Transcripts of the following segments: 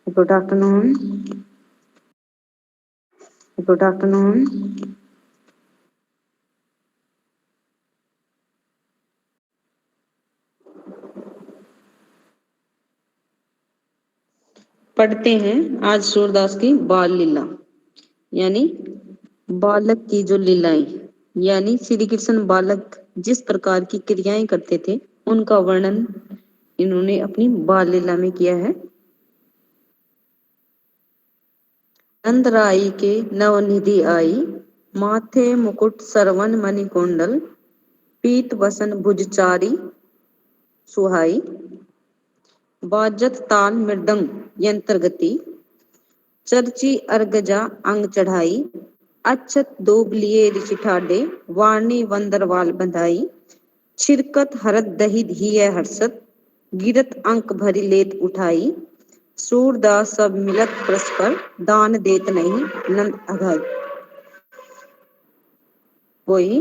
Good afternoon. Good afternoon. पढ़ते हैं आज सूरदास की बाल लीला यानी बालक की जो लीलाएं, यानी श्री कृष्ण बालक जिस प्रकार की क्रियाएं करते थे उनका वर्णन इन्होंने अपनी बाल लीला में किया है। नंदराई के नवनिधि आई, माथे मुकुट सरवन मणि कुंडल, पीत वसन भुजचारी सुहाई, बाजत ताल मृदंग यंत्र गति, चर्ची अर्गजा अंग चढ़ाई, अक्षत दूब लिए ऋषि ठाडे, वाणी वंदरवाल बंधाई, छिरकत हरत दही धिय हर्षत, गिरत अंक भरी लेत उठाई, सूरदास सब मिलत परस्पर, दान देत नहीं नंद अघाई। वही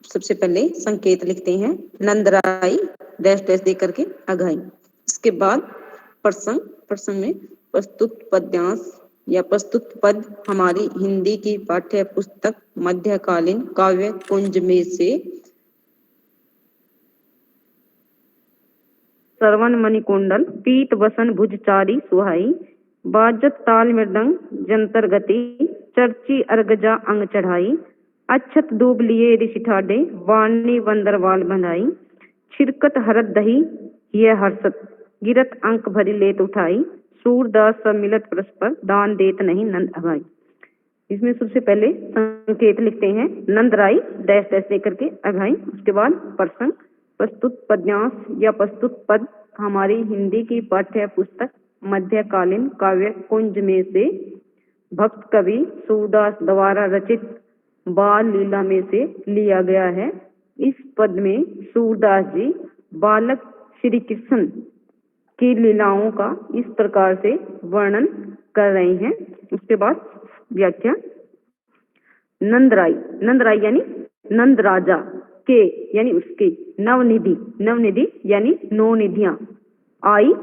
सबसे पहले संकेत लिखते हैं, नंदराई डैश डैश दे करके अघाई। इसके बाद प्रसंग में प्रस्तुत पद्यांश या प्रस्तुत पद हमारी हिंदी की पाठ्य पुस्तक मध्यकालीन काव्य कुंज में से सरवन मणि कुंडल, पीत वसन भुजचारी सुहाई, बाजत ताल मृदंग जंतर गति, चर्ची अर्गजा अंग चढ़ाई, अक्षत दूब लिए ऋषि ठाडे, वाणी वंदरवाल बंधाई, छिरकत हरत दही ये हर्षत, गिरत अंक भरी लेत उठाई, सूरदास सब मिलत परस्पर, दान देत नहीं नंद अघाई। इसमें सबसे पहले संकेत लिखते हैं, नंदराई डैश डैश लेकर के अघाई। उसके बाद प्रसंग, प्रस्तुत पद्यांश या प्रस्तुत पद हमारी हिंदी की पाठ्य पुस्तक मध्यकालीन काव्य कुंज में से भक्त कवि सूरदास द्वारा रचित बाल लीला में से लिया गया है। इस पद में सूरदास जी बालक श्री कृष्ण की लीलाओं का इस प्रकार से वर्णन कर रहे हैं। उसके बाद व्याख्या, नंदराई, नंदराई यानी नंद राजा के यानी उसके, नवनिधि, नवनिधि यानी नौ निधियां आई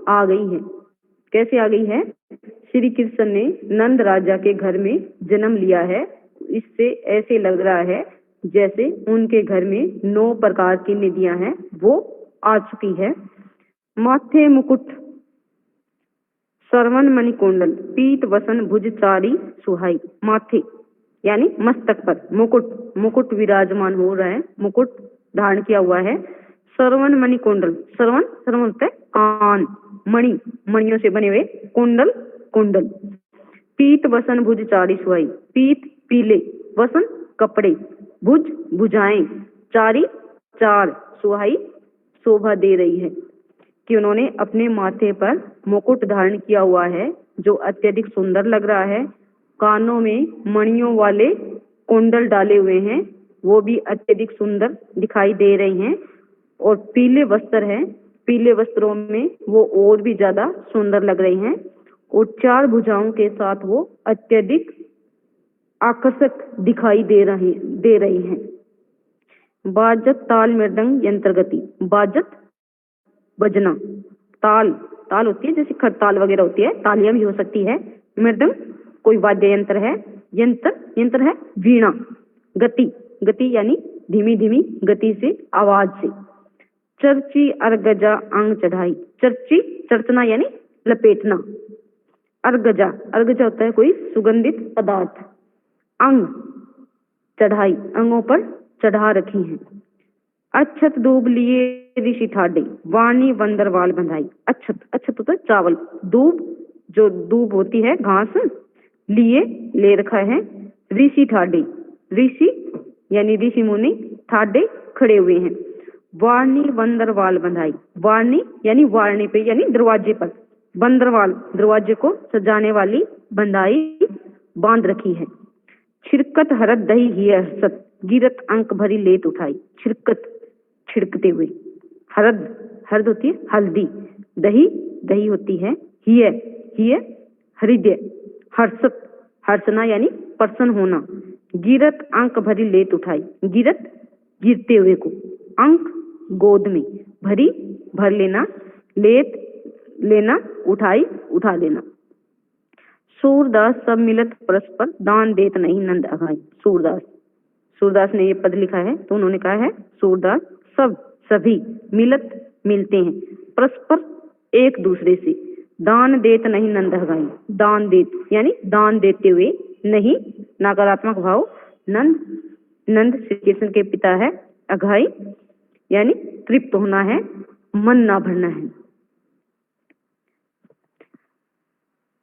आ गई है। कैसे आ गई है? श्री कृष्ण ने नंद राजा के घर में जन्म लिया है। इससे ऐसे लग रहा है जैसे उनके घर में 9 प्रकार की निधियां हैं, वो आ चुकी है। माथे मुकुट सरवन मणि कुंडल, पीत वसन भुजचारी सुहाई। माथे यानी मस्तक पर मुकुट, मुकुट विराजमान हो रहा है, मुकुट धारण किया हुआ है। सरवन मणि कुंडल, सरवन सरवन होता है कान, मणि मणियों से बने हुए, कुंडल कुंडल। पीत वसन भुजचारी सुहाई, पीत पीले, वसन कपड़े, भुज भुजाएं, चारी चार, सुहाई शोभा दे रही है कि उन्होंने अपने माथे पर मुकुट धारण किया हुआ है जो अत्यधिक सुंदर लग रहा है। कानों में मणियों वाले कुंडल डाले हुए हैं, वो भी अत्यधिक सुंदर दिखाई दे रहे हैं। और पीले वस्त्र है, पीले वस्त्रों में वो और भी ज्यादा सुंदर लग रहे हैं। और 4 भुजाओं के साथ वो अत्यधिक आकर्षक दिखाई दे रही हैं। बाजत ताल मृदंग यंत्र गति, बाजत बजना, ताल, ताल होती है जैसे खरताल वगैरह होती है, तालियां भी हो सकती है। मृदंग कोई वाद्य यंत्र है, यंत्र यंत्र है वीणा। गति, गति यानी धीमी धीमी गति से, आवाज से। चर्ची अर्गजा अंग चढ़ाई, चर्ची चर्चना यानी लपेटना। अर्गजा, अर्गजा होता है कोई सुगंधित पदार्थ। अंग चढ़ाई, अंगों पर चढ़ा रखी हैं। अक्षत दूब लिए ऋषि ठाडे, वाणी वंदरवाल बंधाई। अक्षत, अक्षत होता है चावल, दूब जो दूब होती है घास, लिए ले रखा है। ऋषि ठाडे, ऋषि यानी ऋषि मुनि, ठाडे खड़े हुए हैं। वाणी वंदरवाल बंधाई, वाणी यानी वारणी पे यानी दरवाजे पर, बंदरवाल दरवाजे को सजाने वाली बंधाई बांध रखी है। छिरकत हरत दही ही हर्षत, गिरत अंक भरी लेत उठाई। छिरकत छिड़कते हुए, हरद, हरद होती है हल्दी, दही दही होती है, ही हृदय, हर्षत हर्षना यानी प्रसन्न होना। गिरत अंक भरी लेत उठाई, गिरत गिरते हुए को, अंक गोद में, भरी भर लेना, लेत लेना, उठाई उठा लेना। सूरदास सब मिलत परस्पर दान देत नहीं नंद अघाई। सूरदास ने ये पद लिखा है तो उन्होंने कहा है सूरदास सब सभी मिलत मिलते हैं परस्पर एक दूसरे से दान देत नहीं नंद अघाई। दान देत यानी दान देते हुए नहीं, नकारात्मक भाव। नंद श्री कृष्ण के पिता है। अघाई यानी तृप्त होना है, मन ना भरना है।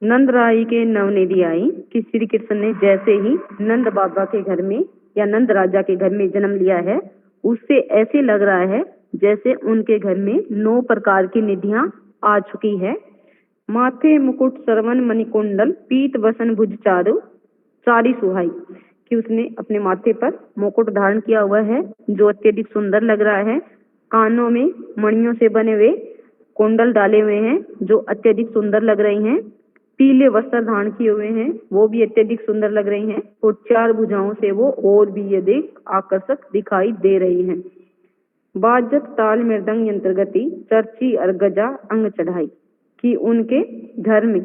नंद राय के नवनिधि आई कि श्री कृष्ण ने जैसे ही नंद बाबा के घर में या नंद राजा के घर में जन्म लिया है, उससे ऐसे लग रहा है जैसे उनके घर में 9 प्रकार की निधियां आ चुकी है। माथे मुकुट सरवन मणिकुंडल पीत वसन भुज चारी सुहाई, कि उसने अपने माथे पर मुकुट धारण किया हुआ है जो अत्यधिक सुंदर लग रहा है। कानों में मणियों से बने हुए कुंडल डाले हुए हैं जो अत्यधिक सुंदर लग रही हैं। पीले वस्त्र धारण किए हुए हैं, वो भी अत्यधिक सुंदर लग रही हैं। और 4 भुजाओं से वो और भी अधिक आकर्षक दिखाई दे रही हैं। बाजत ताल मृदंग यंत्र गति चर्ची अर्गजा अंग चढ़ाई, कि उनके घर में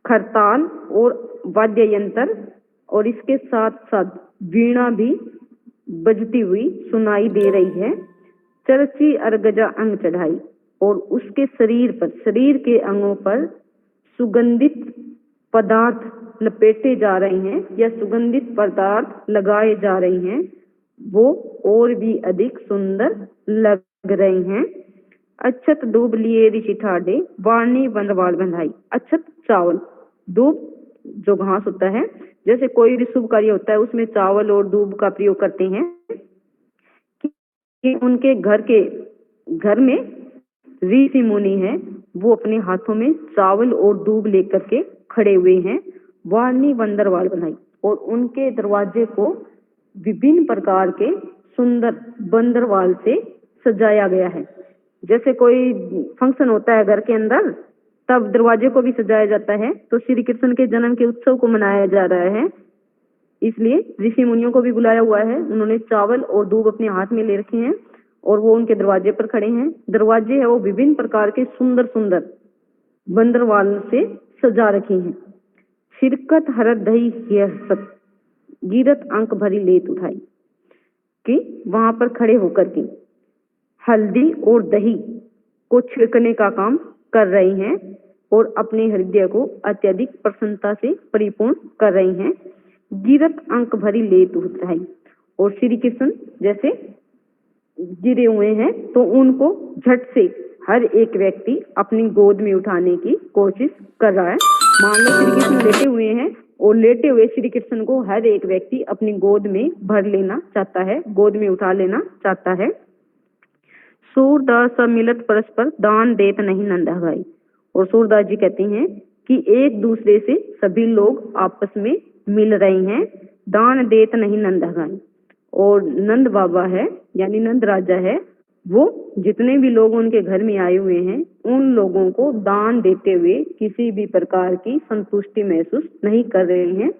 खरताल और वाद्य यंत्र और इसके साथ साथ वीणा भी बजती हुई सुनाई दे रही है। चर्ची अर्गजा अंग चढ़ाई, और उसके शरीर के अंगों पर सुगंधित पदार्थ लपेटे जा रहे हैं या सुगंधित पदार्थ लगाए जा रही हैं, वो और भी अधिक सुंदर लग रही हैं। अक्षत दूब लिए ऋषि ठाडे वाणी बंदवाल बंधाई। अक्षत चावल, दूब जो घास होता है, जैसे कोई भी शुभ कार्य होता है उसमें चावल और दूब का प्रयोग करते हैं। कि उनके घर में ऋषि मुनि है, वो अपने हाथों में चावल और दूब लेकर के खड़े हुए हैं। वाणी बंदरवाल बनाई, और उनके दरवाजे को विभिन्न प्रकार के सुंदर बंदरवाल से सजाया गया है। जैसे कोई फंक्शन होता है घर के अंदर, तब दरवाजे को भी सजाया जाता है। तो श्री कृष्ण के जन्म के उत्सव को मनाया जा रहा है, इसलिए ऋषि मुनियों को भी बुलाया हुआ है। उन्होंने चावल और दूब अपने हाथ में ले रखे हैं और वो उनके दरवाजे पर खड़े हैं। दरवाजे है वो विभिन्न प्रकार के सुंदर सुंदर बंदरवाल से सजा रखे हैं। शिरकत हरत दही हियसत गिरत अंक भरी लेत उठाई, कि वहां पर खड़े होकर के हल्दी और दही को छिड़कने का काम कर रही हैं और अपने हृदय को अत्यधिक प्रसन्नता से परिपूर्ण कर रही हैं। गिरत अंक भरी लेत उठाई, और श्री कृष्ण जैसे गिरे हुए हैं तो उनको झट से हर एक व्यक्ति अपनी गोद में उठाने की कोशिश कर रहा है। मान लो श्री कृष्ण लेटे हुए हैं और लेटे हुए श्री कृष्ण को हर एक व्यक्ति अपनी गोद में भर लेना चाहता है, गोद में उठा लेना चाहता है। सूरदास सब मिलत परस्पर दान देत नहीं नंद अघाई, और सूरदास जी कहते हैं कि एक दूसरे से सभी लोग आपस में मिल रहे हैं, दान देत नहीं नंद अघाई। और नंद बाबा है यानी नंद राजा है, वो जितने भी लोग उनके घर में आए हुए हैं उन लोगों को दान देते हुए किसी भी प्रकार की संतुष्टि महसूस नहीं कर रहे हैं।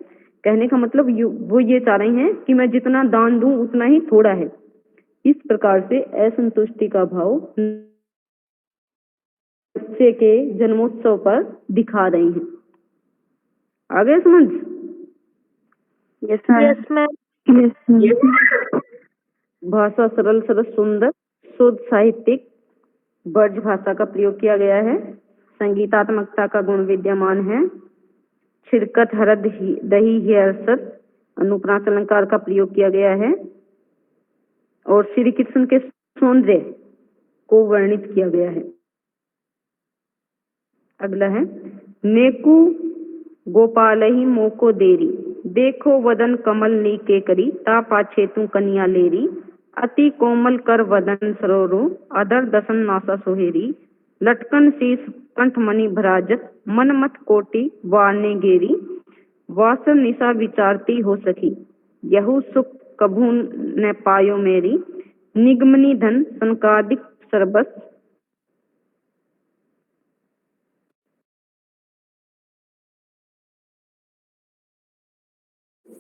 कहने का मतलब वो ये चाह रहे हैं कि मैं जितना दान दूं उतना ही थोड़ा है। इस प्रकार से असंतुष्टि का भाव बच्चे के जन्मोत्सव पर दिखा रहे हैं। आगे समझ? Yes ma'am. भाषा सरल सरस सुंदर शुद्ध साहित्यिक ब्रज भाषा का प्रयोग किया गया है। संगीतात्मकता का गुण विद्यमान है। छिड़कत हरद दही हियसत अनुप्रास अलंकार का प्रयोग किया गया है और श्री कृष्ण के सौंदर्य को वर्णित किया गया है। अगला है नेकु गोपाल ही मोको देरी देखो वदन कमल नी के करी ता पाछे तू कन्या लेरी अति कोमल कर वदन सरोरो अदर दसन नासा सोहेरी लटकन शीस कंठ मणि भराजत मन मत कोटि वारने गेरी वासर निशा विचारती हो सकी यहु सुख कभू न पायो मेरी निगमनी धन संकादिक सरबस।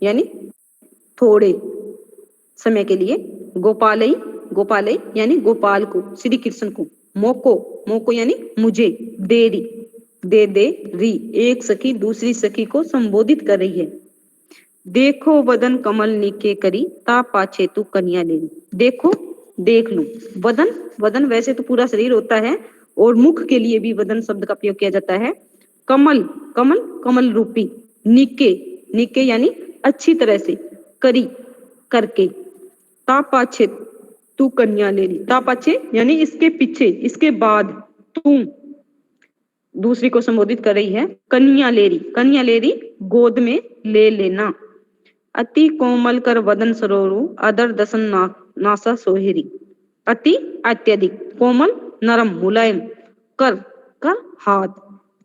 यानी थोड़े समय के लिए गोपालई यानी गोपाल को श्री कृष्ण को मोको यानी मुझे देरी दे दे री, एक सखी दूसरी सखी को संबोधित कर रही है। देखो वदन कमल नीके करी, ता पाछे तू कन्या ले ली। देखो, देख लूं। वदन, वदन वैसे तो पूरा शरीर होता है और मुख के लिए भी वदन शब्द का प्रयोग किया जाता है। कमल, कमल, कमल रूपी। नीके, नीके यानी अच्छी तरह से, करी करके, ता पाछे तू कन्या ले ली। ता पाछे यानी इसके पीछे, इसके बाद, तू दूसरी को संबोधित कर रही है। कन्या ले रही, कन्या ले रही, गोद में ले लेना। अति कोमल कर वदन सरोरु, अदर दसन नासा सोहेरी। अति अत्यधिक, कोमल नरम मुलायम, कर कर हाथ,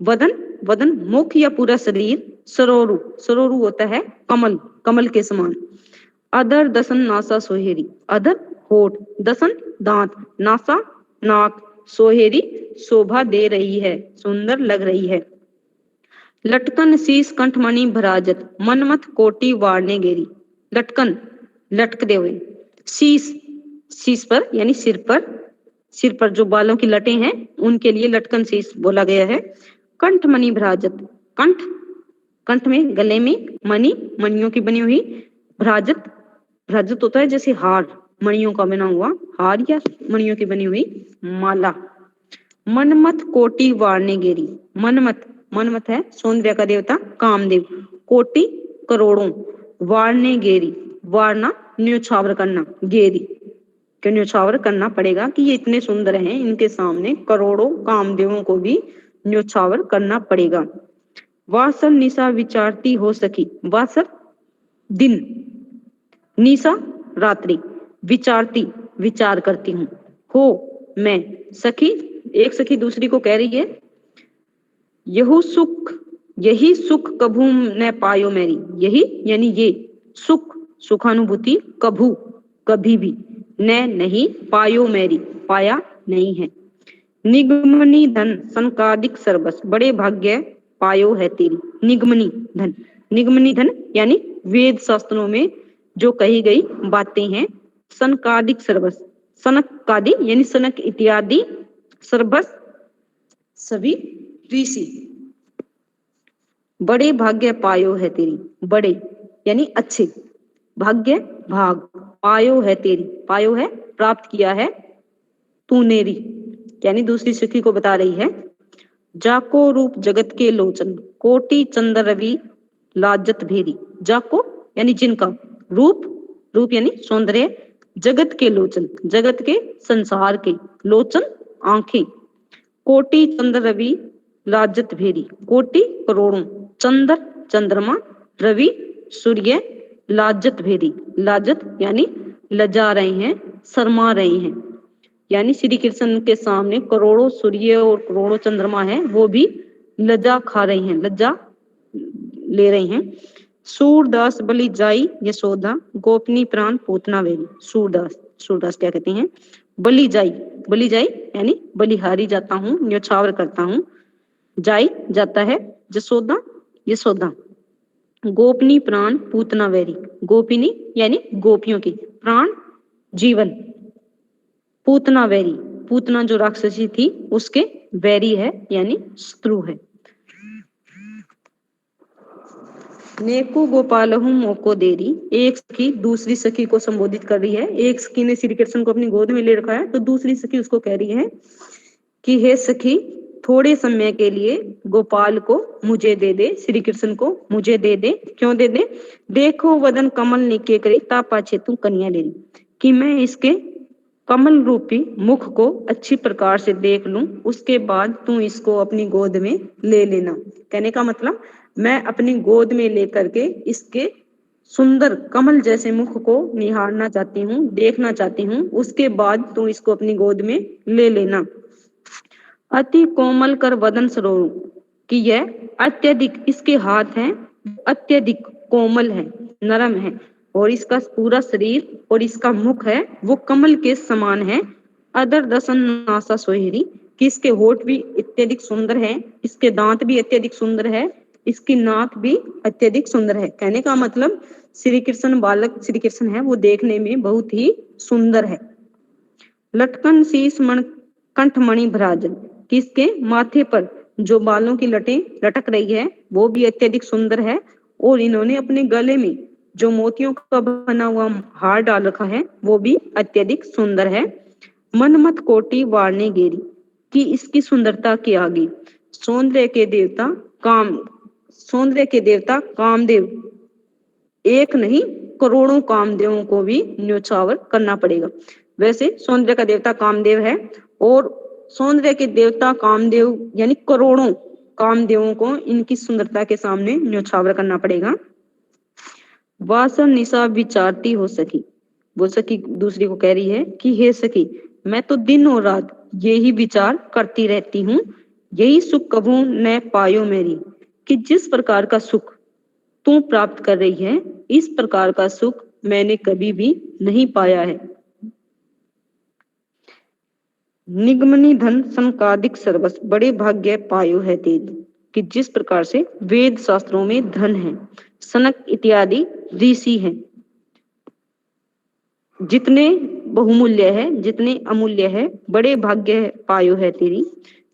वदन वदन मुख या पूरा शरीर, सरोरु, सरोरु होता है कमल, कमल के समान। अदर दसन नासा सोहेरी, अदर होठ, दसन दांत, नासा नाक, सोहेरी शोभा दे रही है, सुंदर लग रही है। लटकन शीस कंठमणि भराजत, मनमथ कोटि वारने गेरी। लटकन, लटकते हुए। शीस, शीस पर यानी सिर पर जो बालों की लटें हैं उनके लिए लटकन शीस बोला गया है। कंठमणि भराजत, कंठ, कंठ में, गले में, मणि, मणियों की बनी हुई। भ्राजत, भ्राजत होता है जैसे हार, मणियों का बना हुआ हार या मणियों की बनी हुई माला। मनमथ कोटि वारने गेरी, मनमथ, मनमथ है सौंदर्य का देवता कामदेव। कोटि करोड़ों, वारने गेरी, वारना न्योछावर करना, गेरी के न्योछावर करना पड़ेगा कि ये इतने सुंदर हैं, इनके सामने करोड़ों कामदेवों को भी न्योछावर करना पड़ेगा। वासर निशा विचारती हो सकी, वासर दिन, निशा रात्रि, विचारती विचार करती हूँ, हो मैं, सखी एक सखी दूसरी को कह रही है, यहू सुख, यही सुख कभू न पायो मेरी। यही यानी ये, सुख सुखानुभूति, कभू कभी भी, न नहीं, पायो मेरी पाया नहीं है। निगमनी धन संकादिक सर्वस, बड़े भाग्य पायो है तेरी। निगमनी धन, निगमनी धन यानी वेद शास्त्रों में जो कही गई बातें हैं। सनकादिक सर्वस, सनक कादि यानी सनक इत्यादि, सर्वस सभी ऋषि। बड़े भाग्य पायो है तेरी, बड़े यानी अच्छे, भाग्य भाग, पायो है तेरी, पायो है प्राप्त किया है तूने री, यानी दूसरी सखी को बता रही है। जाको रूप जगत के लोचन, कोटि चंद्र रवि लाजत भेरी। जाको यानी जिनका, रूप, रूप यानी सौंदर्य, जगत के लोचन, जगत के संसार के, लोचन आंखें। कोटि चंद्र रवि लाजत भेरी, कोटि करोड़ों, चंद्र चंद्रमा, रवि सूर्य, लाजत भेरी, लाजत यानी लजा रहे हैं, शर्मा रहे हैं, यानी श्री कृष्ण के सामने करोड़ों सूर्य और करोड़ों चंद्रमा है, वो भी लज्जा खा रहे हैं, लज्जा ले रहे हैं। सूरदास बलि जाई यशोदा, गोपनी प्राण पूतना वेरी। सूरदास, सूरदास क्या कहते हैं, बलि जाई, बलि जाई यानी बलिहारी जाता हूँ, न्योछावर करता हूँ, जाई जाता है, यशोदा यशोदा, गोपनी प्राण पूतना वेरी, गोपिनी यानी गोपियों की, प्राण जीवन, पूतना वैरी, पूतना जो राक्षसी थी उसके वैरी है यानी शत्रु है। नेको गोपालहु मोको देरी, एक सखी दूसरी सखी को संबोधित कर रही है। एक सखी ने श्री कृष्ण को अपनी गोद में ले रखा है तो दूसरी सखी उसको कह रही है कि हे सखी, थोड़े समय के लिए गोपाल को मुझे दे दे, श्री कृष्ण को मुझे दे दे। क्यों दे दे? देखो वदन कमल निके करे, ता पाछे तू कन्या ले ली, कि मैं इसके कमल रूपी मुख को अच्छी प्रकार से देख लूं, उसके बाद तू इसको अपनी गोद में ले लेना। कहने का मतलब मैं अपनी गोद में लेकर के इसके सुंदर कमल जैसे मुख को निहारना चाहती हूँ, देखना चाहती हूँ, उसके बाद तू इसको अपनी गोद में ले लेना। अति कोमल कर वदन सरोरु, कि यह अत्यधिक, इसके हाथ हैं अत्यधिक कोमल है, नरम है, और इसका पूरा शरीर और इसका मुख है वो कमल के समान है। अदर दसन नासा सोहेरी, कि इसके होठ भी अत्यधिक सुंदर है, इसके दांत भी अत्यधिक सुंदर है, इसकी नाक भी अत्यधिक सुंदर है। कहने का मतलब श्री कृष्ण, बालक श्री कृष्ण है, वो देखने में बहुत ही सुंदर है। लटकन शीस मन कंठमणि भराजन, किसके माथे पर जो बालों की लटें लटक रही है वो भी अत्यधिक सुंदर है, और इन्होंने अपने गले में जो मोतियों का बना हुआ हार डाल रखा है वो भी अत्यधिक सुंदर है। मनमत कोटि वारने गेरी, कि इसकी सुंदरता के आगे सौंदर्य के देवता कामदेव एक नहीं करोड़ों कामदेवों को भी न्योछावर करना पड़ेगा। वैसे सौंदर्य का देवता कामदेव है, और सौंदर्य के देवता कामदेव यानी करोड़ों कामदेवों को इनकी सुंदरता के सामने न्योछावर करना पड़ेगा। वासन निशा विचारती हो सकी, वो सखी दूसरी को कह रही है कि हे सखी, मैं तो दिन और रात यही विचार करती रहती हूँ, यही सुख कभू न पायो मेरी, कि जिस प्रकार का सुख तू प्राप्त कर रही है इस प्रकार का सुख मैंने कभी भी नहीं पाया है। निगमनी धन संकादिक सर्वस, बड़े भाग्य पायो है तेरी, कि जिस प्रकार से वेद शास्त्रों में धन है, सनक इत्यादि ऋषि हैं, जितने बहुमूल्य है जितने अमूल्य है, बड़े भाग्य पायो है तेरी,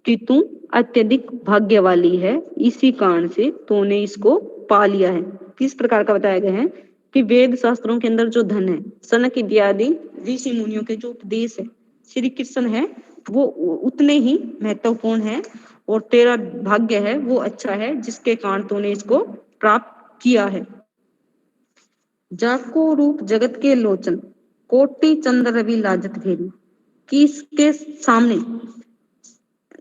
कि तू अत्यधिक भाग्य वाली है, इसी कारण से तूने इसको पा लिया है। किस प्रकार का बताया गया है कि वेद शास्त्रों के अंदर जो धन है, सनक इत्यादि ऋषि मुनियों के जो उपदेश है, श्री कृष्ण है, वो उतने ही महत्वपूर्ण है, और तेरा भाग्य है वो अच्छा है जिसके कारण तूने इसको प्राप्त किया है। जाको रूप जगत के लोचन, कोटि चंद्र रवि लाजत फेरी, कि इसके सामने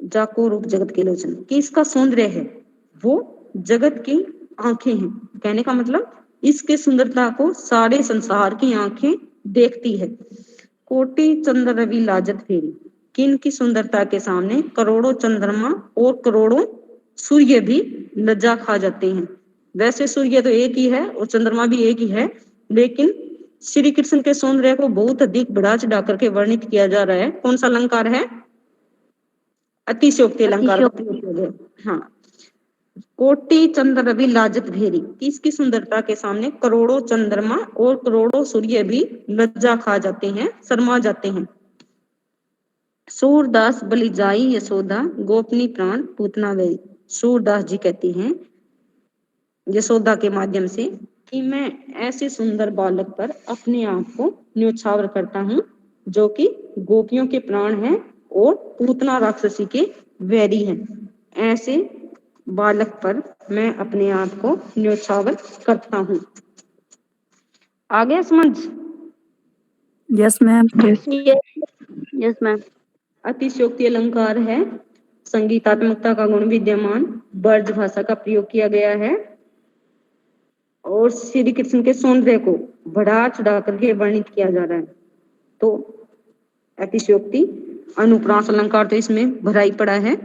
जाको रूप जगत के लोचन, कि इसका सौंदर्य है वो जगत की आंखें हैं। कहने का मतलब इसके सुंदरता को सारे संसार की आंखें देखती है। कोटि चंद्र रवि लाजत फेरी, कि इनकी सुंदरता के सामने करोड़ों चंद्रमा और करोड़ों सूर्य भी लज्जा खा जाते हैं। वैसे सूर्य तो एक ही है और चंद्रमा भी एक ही है, लेकिन श्री कृष्ण के सौंदर्य को बहुत अधिक बढ़ा चढ़ा करके वर्णित किया जा रहा है। कौन सा अलंकार है? अतिशयोक्ति अलंकार। हाँ, कोटि चंद्र रवि लाजत भेरी, इसकी सुंदरता के सामने करोड़ों चंद्रमा और करोड़ों सूर्य भी लज्जा खा जाते हैं, शर्मा जाते हैं। सूरदास बलि जाई यशोदा, गोपनी प्राण पूतना गई। सूरदास जी कहते हैं यशोदा के माध्यम से कि मैं ऐसे सुंदर बालक पर अपने आप को न्योछावर करता हूँ जो कि गोपियों के प्राण हैं और पूतना राक्षसी के वैरी हैं। ऐसे बालक पर मैं अपने आप को न्योछावर करता हूँ। आ गया समझ? Yes ma'am. Yes ma'am. अतिशयोक्ति अलंकार है, संगीतात्मकता का गुण विद्यमान, ब्रज भाषा का प्रयोग किया गया है, और श्री कृष्ण के सौंदर्य को बढ़ा चढ़ा करके वर्णित किया जा रहा है। तो अतिशयोक्ति अनुप्रास अलंकार तो इसमें भरा ही पड़ा है।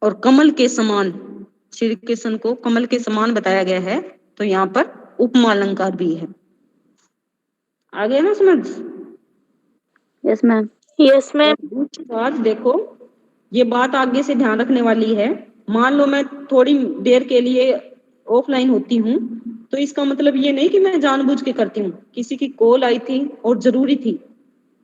और कमल के समान, श्री कृष्ण को कमल के समान बताया गया है, तो यहाँ पर उपमा अलंकार भी है। आ गया ना समझ? Yes ma'am. Yes ma'am. दूसरी बात देखो, ये बात आगे से ध्यान रखने वाली है। मान लो मैं थोड़ी देर के लिए ऑफलाइन होती हूँ, तो इसका मतलब ये नहीं कि मैं जानबूझ के करती हूँ। किसी की कॉल आई थी और जरूरी थी,